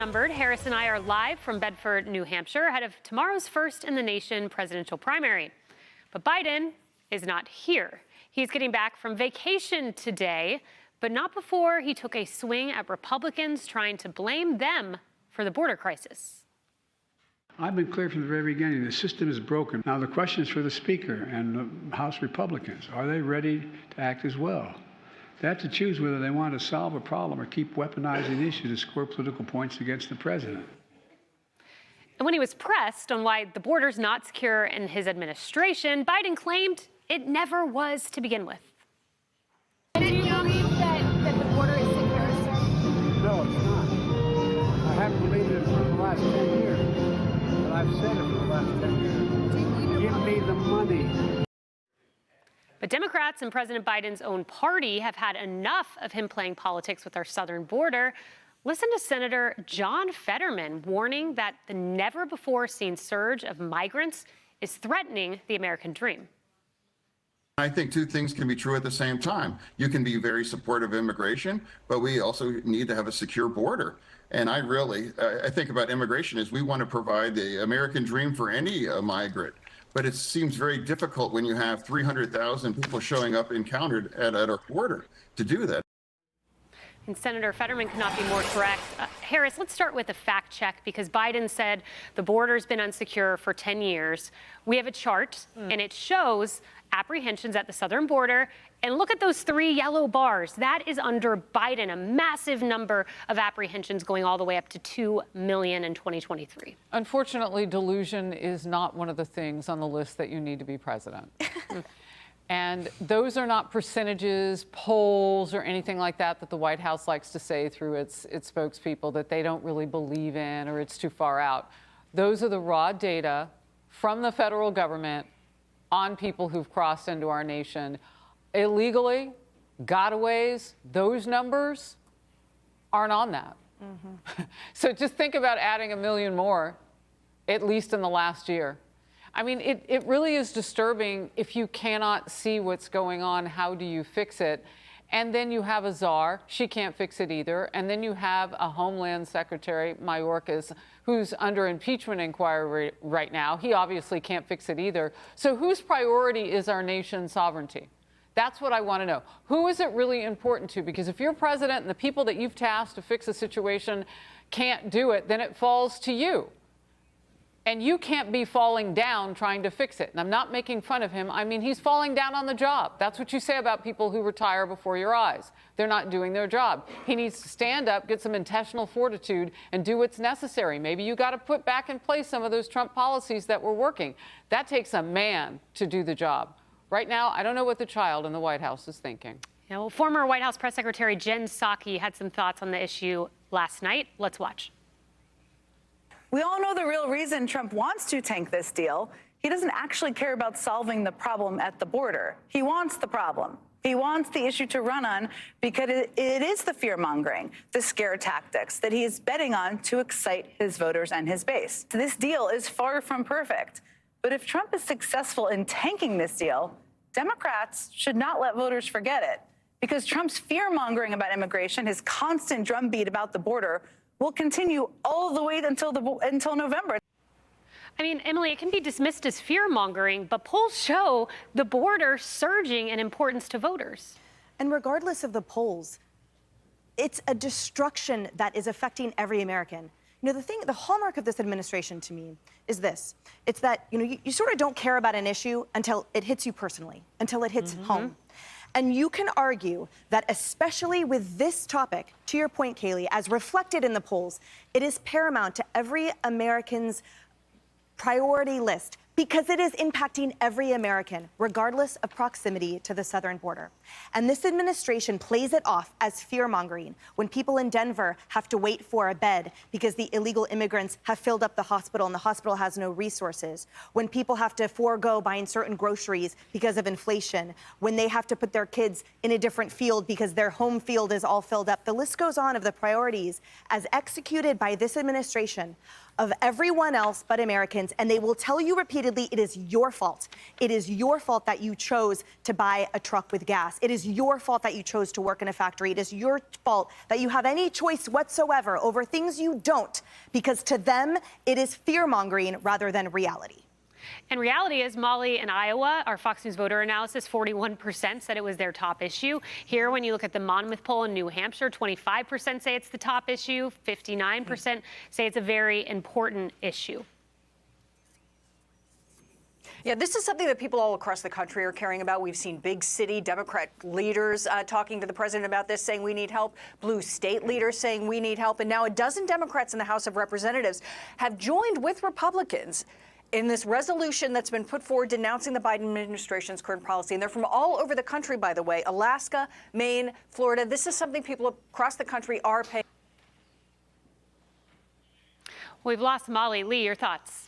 Outnumbered. Harris and I are live from Bedford, New Hampshire, ahead of tomorrow's first-in-the-nation presidential primary. But Biden is not here. He's getting back from vacation today, but not before he took a swing at Republicans trying to blame them for the border crisis. I've been clear from the very beginning, the system is broken. Now the question is for the Speaker and the House Republicans. Are they ready to act as well? They have to choose whether they want to solve a problem or keep weaponizing the issue to score political points against the president. And when he was pressed on why the border's not secure in his administration, Biden claimed it never was to begin with. Did you believe that the border is secure, sir? No, it's not. I haven't believed it for the last 10 years. But I've said it for the last 10 years. Give me the money. But Democrats and President Biden's own party have had enough of him playing politics with our southern border. Listen to Senator John Fetterman warning that the never-before-seen surge of migrants is threatening the American dream. I think two things can be true at the same time. You can be very supportive of immigration, but we also need to have a secure border. And I think about immigration as we want to provide the American dream for any migrant. But it seems very difficult when you have 300,000 people showing up encountered at our border to do that. And Senator Fetterman could not be more correct. Harris, let's start with a fact check, because Biden said the border's been unsecure for 10 years. We have a chart, and it shows apprehensions at the southern border. And look at those 3 yellow bars. That is under Biden, a massive number of apprehensions going all the way up to 2 million in 2023. Unfortunately, delusion is not one of the things on the list that you need to be president. And those are not percentages, polls, or anything like that that the White House likes to say through its spokespeople that they don't really believe in or it's too far out. Those are the raw data from the federal government on people who've crossed into our nation illegally, gotaways. Those numbers aren't on that. So just think about adding 1 million more, at least in the last year. I mean, it really is disturbing if you cannot see what's going on. How do you fix it? And then you have a czar. She can't fix it either. And then you have a Homeland Secretary, Mayorkas, who's under impeachment inquiry right now. He obviously can't fix it either. So whose priority is our nation's sovereignty? That's what I want to know. Who is it really important to? Because if you're president and the people that you've tasked to fix a situation can't do it, then it falls to you. And you can't be falling down trying to fix it. And I'm not making fun of him. I mean, he's falling down on the job. That's what you say about people who retire before your eyes. They're not doing their job. He needs to stand up, get some intestinal fortitude, and do what's necessary. Maybe you got to put back in place some of those Trump policies that were working. That takes a man to do the job. Right now, I don't know what the child in the White House is thinking. Yeah, well, former White House Press Secretary Jen Psaki had some thoughts on the issue last night. Let's watch. We all know the real reason Trump wants to tank this deal. He doesn't actually care about solving the problem at the border. He wants the problem. He wants the issue to run on because it is the fear-mongering, the scare tactics that he is betting on to excite his voters and his base. This deal is far from perfect. But if Trump is successful in tanking this deal, Democrats should not let voters forget it, because Trump's fear-mongering about immigration, his constant drumbeat about the border, will continue all the way until November. I mean, Emily, it can be dismissed as fear-mongering, but polls show the border surging in importance to voters. And regardless of the polls, it's a destruction that is affecting every American. You know, the hallmark of this administration to me is this. It's that, you sort of don't care about an issue until it hits you personally, until it hits home. And you can argue that, especially with this topic, to your point, Kayleigh, as reflected in the polls, it is paramount to every American's priority list, because it is impacting every American, regardless of proximity to the southern border. And this administration plays it off as fear-mongering when people in Denver have to wait for a bed because the illegal immigrants have filled up the hospital and the hospital has no resources, when people have to forego buying certain groceries because of inflation, when they have to put their kids in a different field because their home field is all filled up. The list goes on of the priorities as executed by this administration of everyone else but Americans, and they will tell you repeatedly repeatedly, it is your fault. It is your fault that you chose to buy a truck with gas. It is your fault that you chose to work in a factory. It is your fault that you have any choice whatsoever over things you don't, because to them, it is fear-mongering rather than reality. And reality is, Molly, in Iowa, our Fox News voter analysis, 41% said it was their top issue. Here, when you look at the Monmouth poll in New Hampshire, 25% say it's the top issue, 59% say it's a very important issue. Yeah, this is something that people all across the country are caring about. We've seen big city Democrat leaders talking to the president about this, saying we need help. Blue state leaders saying we need help. And now a dozen Democrats in the House of Representatives have joined with Republicans in this resolution that's been put forward denouncing the Biden administration's current policy. And they're from all over the country, by the way, Alaska, Maine, Florida. This is something people across the country are paying. We've lost Molly. Lee, your thoughts?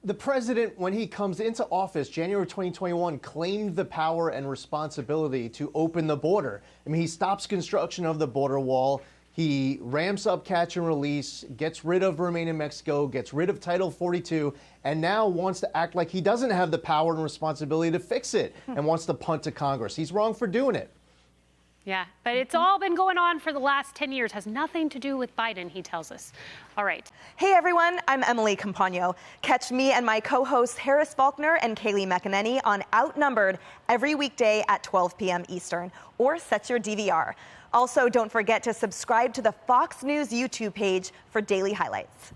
The president, when he comes into office, January 2021, claimed the power and responsibility to open the border. I mean, he stops construction of the border wall. He ramps up catch and release, gets rid of Remain in Mexico, gets rid of Title 42, and now wants to act like he doesn't have the power and responsibility to fix it and wants to punt to Congress. He's wrong for doing it. Yeah, but it's all been going on for the last 10 years. Has nothing to do with Biden, he tells us. All right. Hey everyone, I'm Emily Campagno. Catch me and my co-hosts Harris Faulkner and Kaylee McEnany on Outnumbered every weekday at 12 p.m. Eastern, or set your DVR. Also, don't forget to subscribe to the Fox News YouTube page for daily highlights.